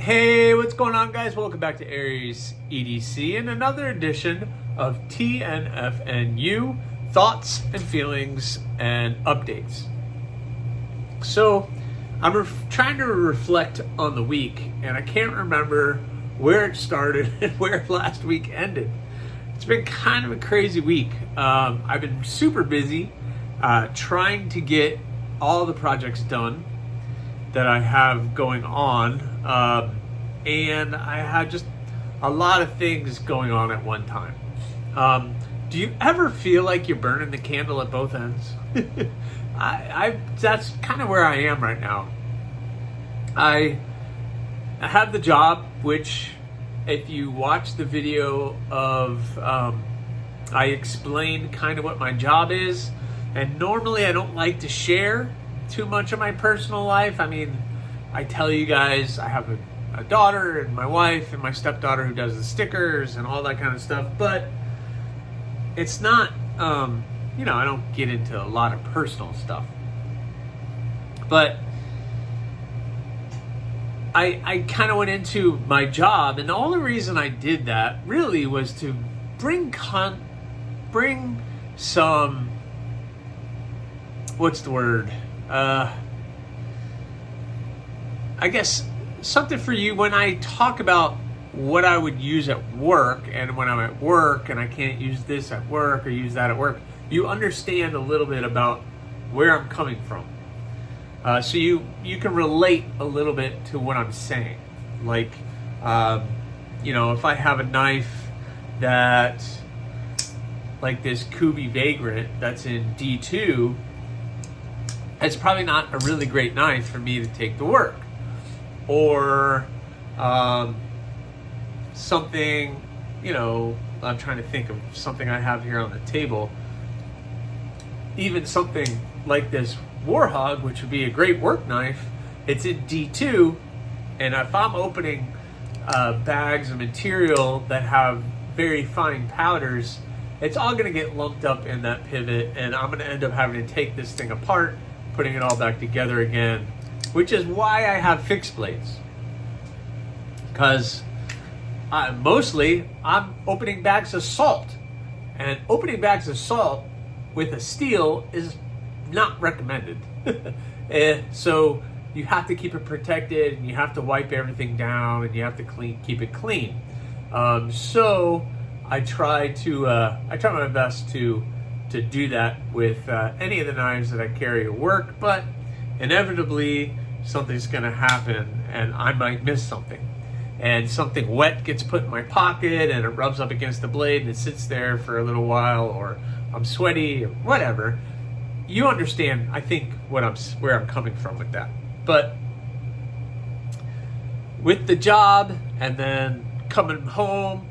Hey, what's going on, guys? Welcome back to AriesEDC and another edition of TNFNU, thoughts and feelings and updates. So I'm trying to reflect on the week, and I can't remember where it started and where last week ended. It's been kind of a crazy week. I've been super busy trying to get all the projects done that I have going on, and I had just a lot of things going on at one time. Do you ever feel like you're burning the candle at both ends? That's kind of where I am right now. I have the job, which if you watch the video of, I explain kind of what my job is, and normally I don't like to share too much of my personal life. I mean, I tell you guys I have a daughter and my wife and my stepdaughter who does the stickers and all that kind of stuff, but it's not, I don't get into a lot of personal stuff. But I kind of went into my job, and the only reason I did that really was to bring some, what's the word? I guess something for you when I talk about what I would use at work, and when I'm at work and I can't use this at work or use that at work, you understand a little bit about where I'm coming from. So you can relate a little bit to what I'm saying. Like, if I have a knife that, like this Kubi Vagrant that's in D2, it's probably not a really great knife for me to take to work. Or something, I'm trying to think of something I have here on the table. Even something like this Warhog, which would be a great work knife, it's in D2, and if I'm opening bags of material that have very fine powders, it's all going to get lumped up in that pivot, and I'm going to end up having to take this thing apart, putting it all back together again, which is why I have fixed blades. Because mostly I'm opening bags of salt, and opening bags of salt with a steel is not recommended. So you have to keep it protected, and you have to wipe everything down, and you have to keep it clean. So I try my best to do that with any of the knives that I carry at work, but inevitably something's going to happen and I might miss something. And something wet gets put in my pocket and it rubs up against the blade and it sits there for a little while, or I'm sweaty or whatever. You understand, I think, where I'm coming from with that. But with the job, and then coming home,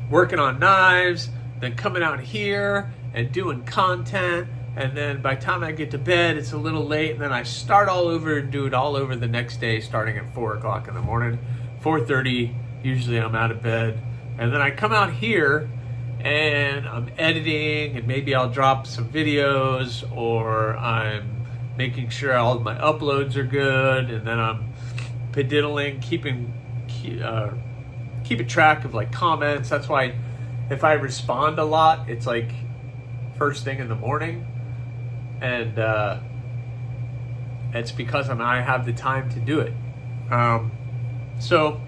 working on knives, then coming out here and doing content, and then by the time I get to bed, it's a little late, and then I start all over and do it all over the next day, starting at 4 o'clock in the morning. 4:30, usually I'm out of bed, and then I come out here and I'm editing, and maybe I'll drop some videos, or I'm making sure all of my uploads are good, and then I'm pediddling, keeping track of like comments. That's why if I respond a lot, it's like first thing in the morning, and it's because I have the time to do it. So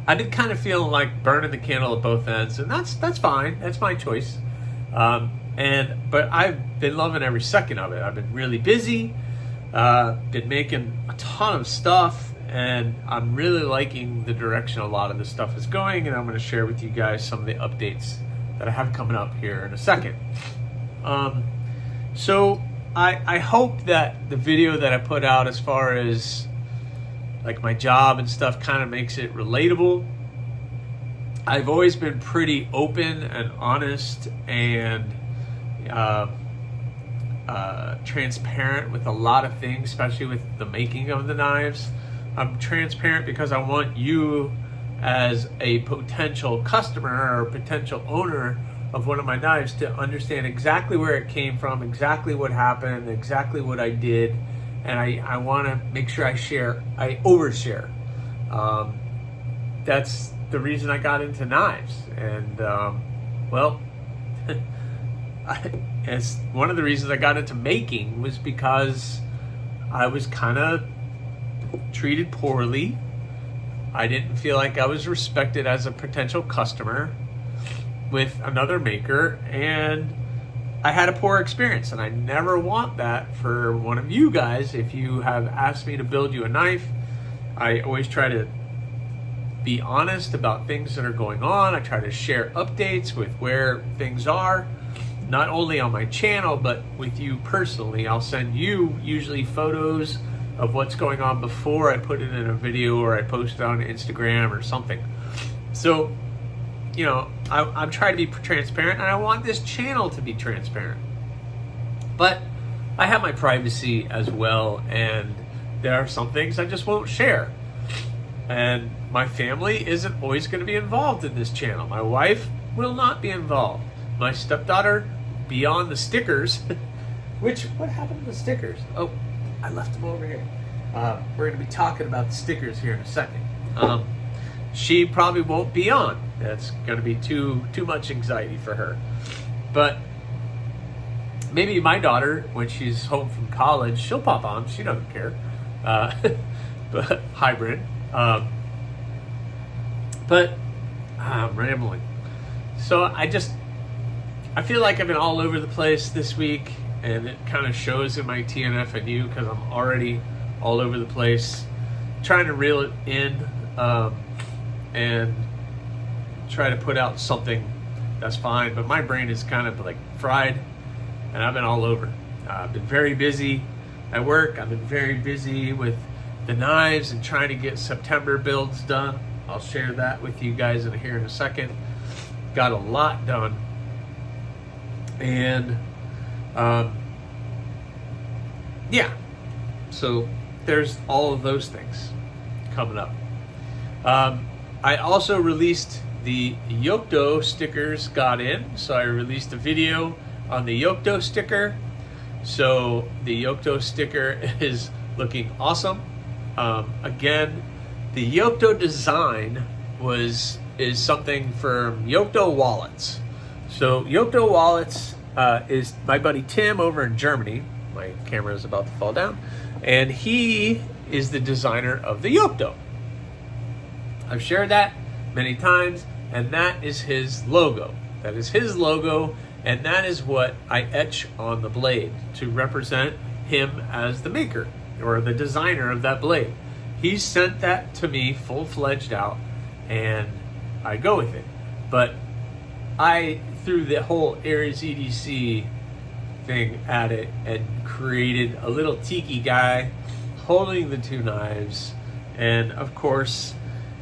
I've been kind of feeling like burning the candle at both ends, and that's fine. That's my choice. But I've been loving every second of it. I've been really busy, been making a ton of stuff, and I'm really liking the direction a lot of this stuff is going, and I'm going to share with you guys some of the updates that I have coming up here in a second. So I hope that the video that I put out as far as like my job and stuff kind of makes it relatable. I've always been pretty open and honest and transparent with a lot of things, especially with the making of the knives. I'm transparent because I want you as a potential customer or potential owner of one of my knives to understand exactly where it came from, exactly what happened, exactly what I did, and I want to make sure I overshare. That's the reason I got into knives. And, well, as one of the reasons I got into making was because I was kind of treated poorly. I didn't feel like I was respected as a potential customer with another maker, and I had a poor experience, and I never want that for one of you guys. If you have asked me to build you a knife, I always try to be honest about things that are going on. I try to share updates with where things are, not only on my channel, but with you personally. I'll send you usually photos of what's going on before I put it in a video or I post it on Instagram or something. So, you know, I'm trying to be transparent, and I want this channel to be transparent. But I have my privacy as well, and there are some things I just won't share. And my family isn't always going to be involved in this channel. My wife will not be involved. My stepdaughter, beyond the stickers, what happened to the stickers? Oh, I left them over here. We're going to be talking about the stickers here in a second. She probably won't be on. That's going to be too much anxiety for her. But maybe my daughter, when she's home from college, she'll pop on. She doesn't care. But hybrid. But I'm rambling. So I feel like I've been all over the place this week, and it kind of shows in my TNFNU because I'm already all over the place, trying to reel it in and try to put out something that's fine. But my brain is kind of like fried, and I've been all over. I've been very busy at work. I've been very busy with the knives and trying to get September builds done. I'll share that with you guys here in a second. Got a lot done. And yeah, so there's all of those things coming up. I also released the Yokdo stickers got in, so I released a video on the Yokdo sticker. So the Yokdo sticker is looking awesome. Again, the Yokdo design is something from Yokdo Wallets. So Yokdo Wallets is my buddy Tim over in Germany. My camera is about to fall down. And he is the designer of the Yokdo. I've shared that many times, and that is his logo. That is his logo, and that is what I etch on the blade to represent him as the maker or the designer of that blade. He sent that to me full-fledged out, and I go with it. But I threw the whole AriesEDC thing at it and created a little tiki guy holding the two knives. And of course,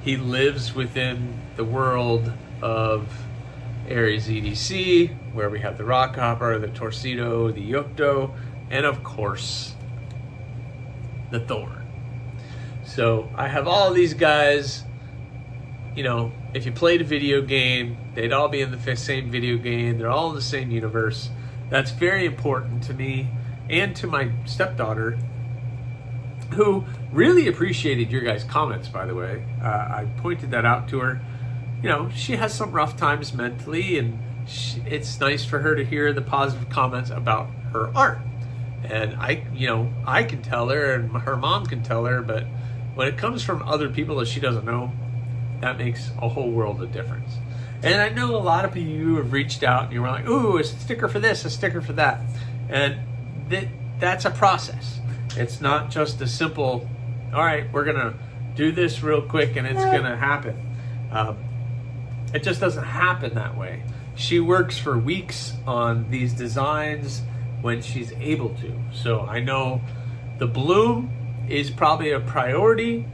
he lives within the world of AriesEDC, where we have the Rockhopper, the Torcido, the Yokdo, and of course, the Thorn. So I have all of these guys. You know, if you played a video game, they'd all be in the same video game. They're all in the same universe. That's very important to me and to my stepdaughter, who really appreciated your guys' comments, by the way. I pointed that out to her. You know, she has some rough times mentally, and it's nice for her to hear the positive comments about her art. And I can tell her, and her mom can tell her, but when it comes from other people that she doesn't know, that makes a whole world of difference. And I know a lot of you have reached out and you were like, ooh, a sticker for this, a sticker for that. And that's a process. It's not just a simple, all right, we're going to do this real quick and it's going to happen. It just doesn't happen that way. She works for weeks on these designs when she's able to. So I know the bloom is probably a priority.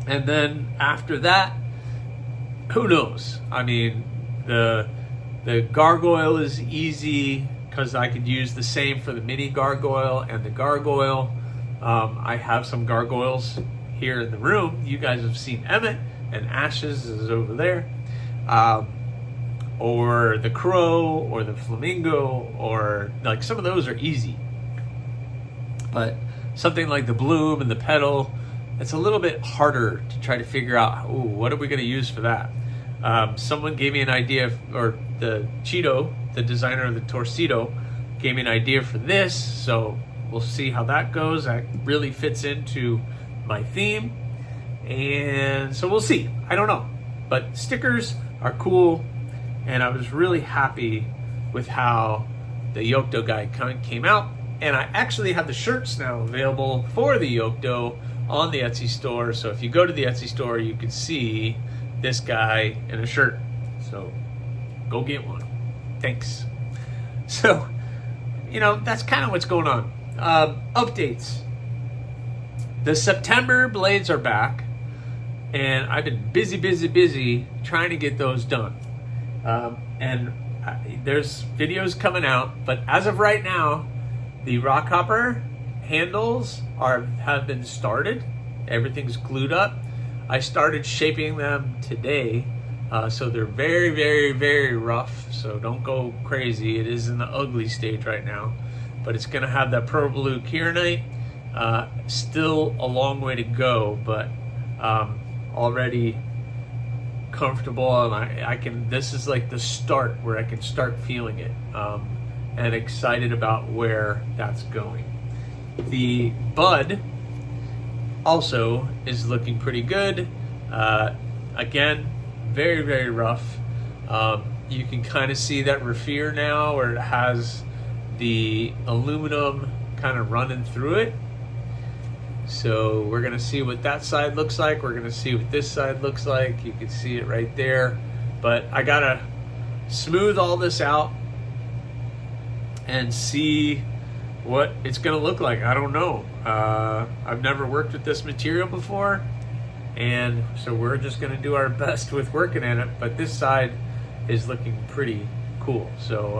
And then after that, who knows? I mean, the gargoyle is easy because I could use the same for the mini gargoyle and the gargoyle. I have some gargoyles here in the room. You guys have seen Emmett, and Ashes is over there. Or the crow, or the flamingo, or like some of those are easy. But something like the bloom and the petal, it's a little bit harder to try to figure out, ooh, what are we going to use for that? Someone gave me an idea, or the Cheeto, the designer of the Torcido, gave me an idea for this, so we'll see how that goes. That really fits into my theme, and so we'll see. I don't know, but stickers are cool, and I was really happy with how the Yokdo guy came out, and I actually have the shirts now available for the Yokdo on the Etsy store. So if you go to the Etsy store, you can see this guy in a shirt. So go get one. Thanks. So, you know, that's kind of what's going on. Updates. The September blades are back, and I've been busy trying to get those done. There's videos coming out, but as of right now, the Rockhopper handles have been started. Everything's glued up. I started shaping them today, so they're very rough, so don't go crazy. It is in the ugly stage right now, but it's going to have that Pro Blue Kieranite. Still a long way to go, but already comfortable, and I can, this is like the start where I can start feeling it, and excited about where that's going. The bud also is looking pretty good. Again, very rough. You can kind of see that Raffir now, where it has the aluminum kind of running through it. So we're gonna see what that side looks like. We're gonna see what this side looks like. You can see it right there. But I gotta smooth all this out and see what it's gonna look like. I don't know. I've never worked with this material before, and so we're just gonna do our best with working in it. But this side is looking pretty cool. So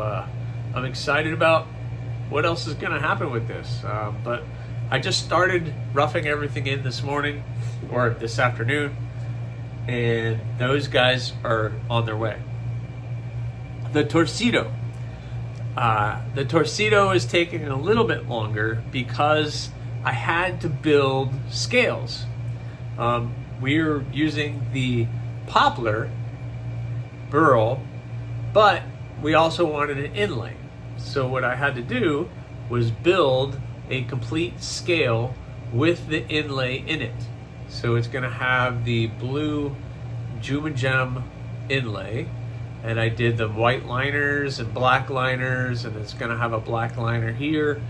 I'm excited about what else is gonna happen with this. But I just started roughing everything in this morning, or this afternoon, and those guys are on their way. The Torcido. The Torcido is taking a little bit longer because I had to build scales. We're using the poplar burl, but we also wanted an inlay. So what I had to do was build a complete scale with the inlay in it. So it's going to have the blue Juma Gem inlay, and I did the white liners and black liners, and it's going to have a black liner here.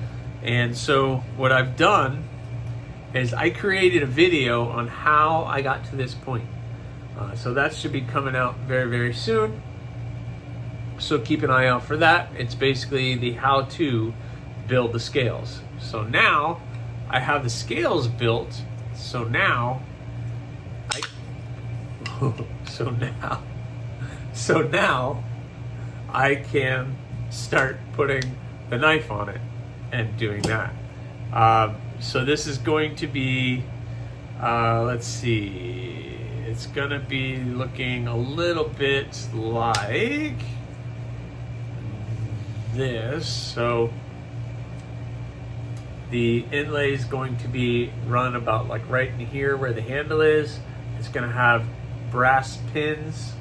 And so what I've done is I created a video on how I got to this point. So that should be coming out very soon. So keep an eye out for that. It's basically the how to build the scales. So now I have the scales built. So now I can start putting the knife on it and doing that. So this is going to be, let's see, it's gonna be looking a little bit like this. So the inlay is going to be run about like right in here where the handle is. It's going to have brass pins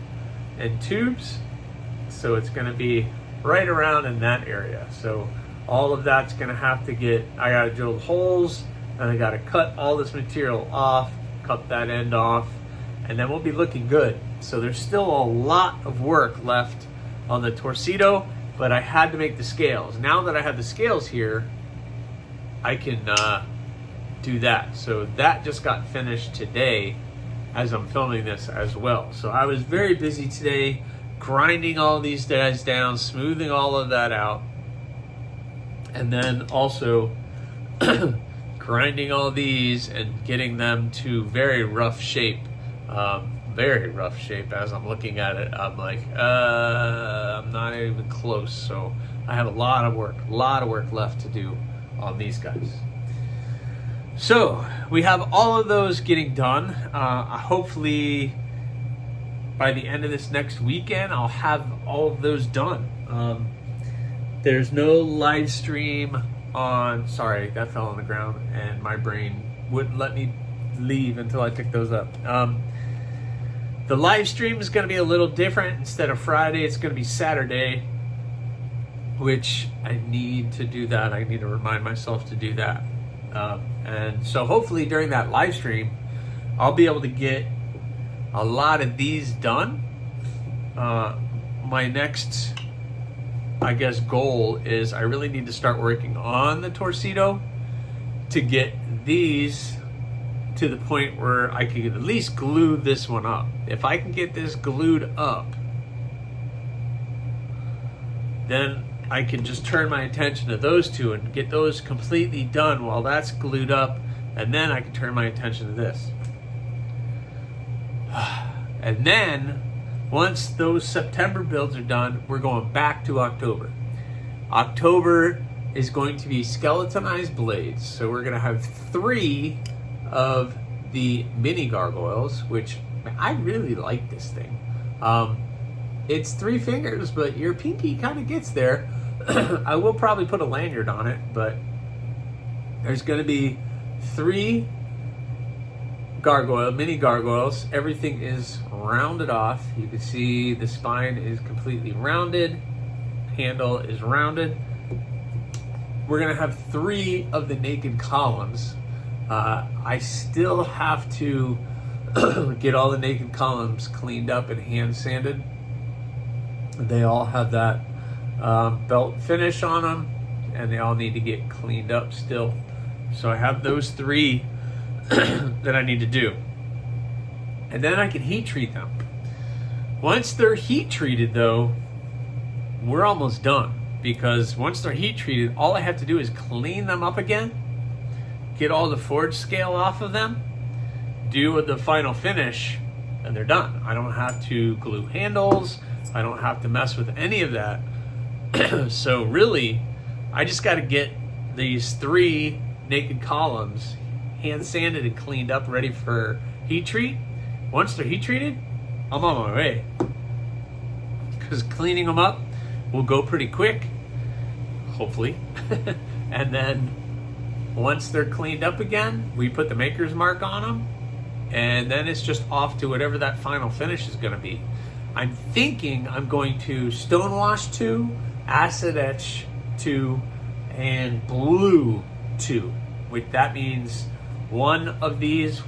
and tubes, so it's going to be right around in that area. So all of that's going to have to get, I got to drill holes, and I got to cut all this material off, cut that end off, and then we'll be looking good. So there's still a lot of work left on the Torcido, but I had to make the scales. Now that I have the scales here, I can do that. So that just got finished today as I'm filming this as well. So I was very busy today grinding all these guys down, smoothing all of that out, and then also grinding all these and getting them to very rough shape. Very rough shape. As I'm looking at it, I'm like, I'm not even close. So I have a lot of work left to do on these guys. So we have all of those getting done. Hopefully by the end of this next weekend, I'll have all of those done. There's no live stream on, sorry, that fell on the ground and my brain wouldn't let me leave until I pick those up. The live stream is going to be a little different. Instead of Friday, it's going to be Saturday, which I need to do that. I need to remind myself to do that. And so hopefully during that live stream, I'll be able to get a lot of these done. My next, I guess, goal is I really need to start working on the torpedo to get these to the point where I can at least glue this one up. If I can get this glued up, then I can just turn my attention to those two and get those completely done while that's glued up, and then I can turn my attention to this. And then once those September builds are done, we're going back to October. October is going to be skeletonized blades. So we're going to have 3 of the mini gargoyles, which I really like this thing. It's 3 fingers, but your pinky kind of gets there. I will probably put a lanyard on it, but there's going to be 3 mini gargoyles. Everything is rounded off. You can see the spine is completely rounded. Handle is rounded. We're going to have 3 of the naked columns. I still have to get all the naked columns cleaned up and hand sanded. They all have that belt finish on them, and they all need to get cleaned up still. So I have those 3 that I need to do. And then I can heat treat them. Once they're heat treated though, we're almost done. Because once they're heat treated, all I have to do is clean them up again, get all the forge scale off of them, do the final finish, and they're done. I don't have to glue handles. I don't have to mess with any of that. So really, I just got to get these 3 naked columns hand sanded and cleaned up, ready for heat treat. Once they're heat treated, I'm on my way. Because cleaning them up will go pretty quick, hopefully. And then once they're cleaned up again, we put the maker's mark on them, and then it's just off to whatever that final finish is going to be. I'm thinking I'm going to stonewash 2, acid etch 2, and blue 2. Which that means one of these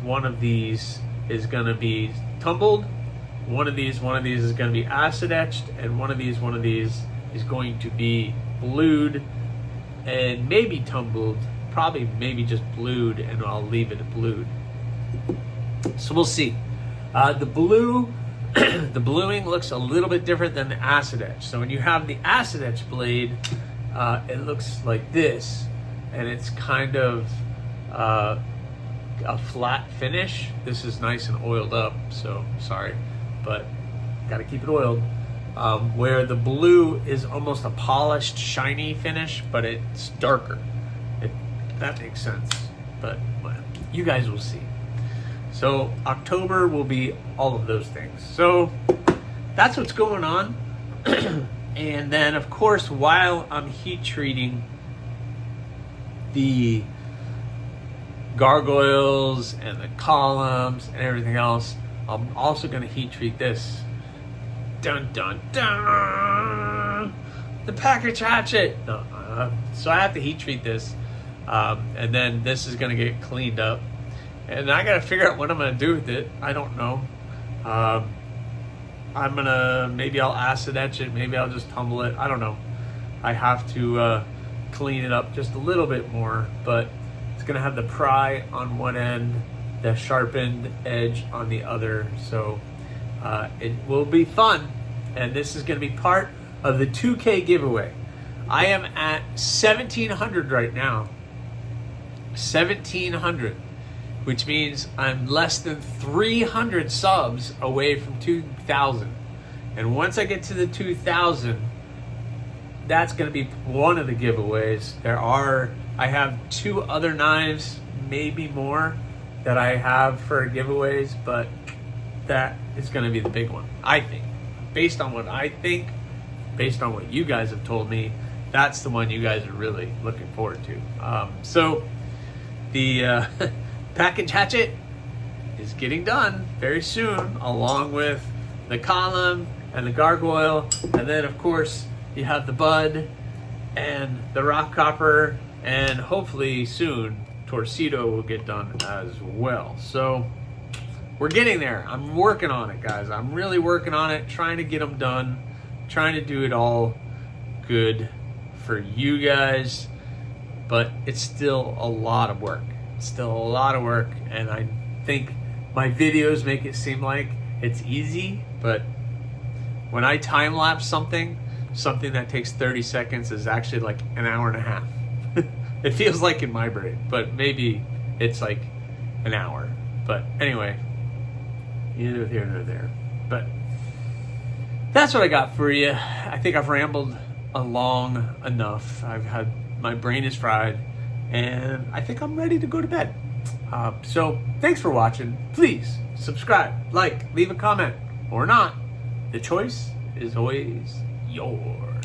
is going to be tumbled, one of these is going to be acid etched, and one of these is going to be blued and maybe tumbled, probably maybe just blued, and I'll leave it blued. So we'll see. The blue, the bluing looks a little bit different than the acid etch. So when you have the acid etch blade, it looks like this, and it's kind of a flat finish. This is nice and oiled up, so sorry, but gotta keep it oiled. Where the blue is almost a polished, shiny finish, but it's darker. If that makes sense, but well, you guys will see. So October will be all of those things. So that's what's going on. And then, of course, while I'm heat treating the gargoyles and the columns and everything else, I'm also going to heat treat this. Dun dun dun! The package hatchet! No, so I have to heat treat this. And then this is going to get cleaned up. And I got to figure out what I'm going to do with it. I don't know. I'm going to, maybe I'll acid etch it. Maybe I'll just tumble it. I don't know. I have to clean it up just a little bit more. But it's going to have the pry on one end, the sharpened edge on the other. So it will be fun. And this is going to be part of the 2K giveaway. I am at 1,700 right now. 1,700. Which means I'm less than 300 subs away from 2,000. And once I get to the 2,000, that's going to be one of the giveaways. I have 2 other knives, maybe more, that I have for giveaways, but that is going to be the big one, I think. Based on what I think, based on what you guys have told me, that's the one you guys are really looking forward to. So the package hatchet is getting done very soon, along with the column and the gargoyle, and then of course you have the bud and the rock copper, and hopefully soon Torcido will get done as well. So we're getting there. I'm working on it, guys. I'm really working on it, trying to get them done, trying to do it all good for you guys, but it's still a lot of work. It's still a lot of work, and I think my videos make it seem like it's easy, but when I time lapse something that takes 30 seconds is actually like an hour and a half. It feels like in my brain, but maybe it's like an hour. But anyway, neither here nor there. But that's what I got for you. I think I've rambled along enough. My brain is fried, and I think I'm ready to go to bed. So thanks for watching. Please subscribe, like, leave a comment, or not. The choice is always yours.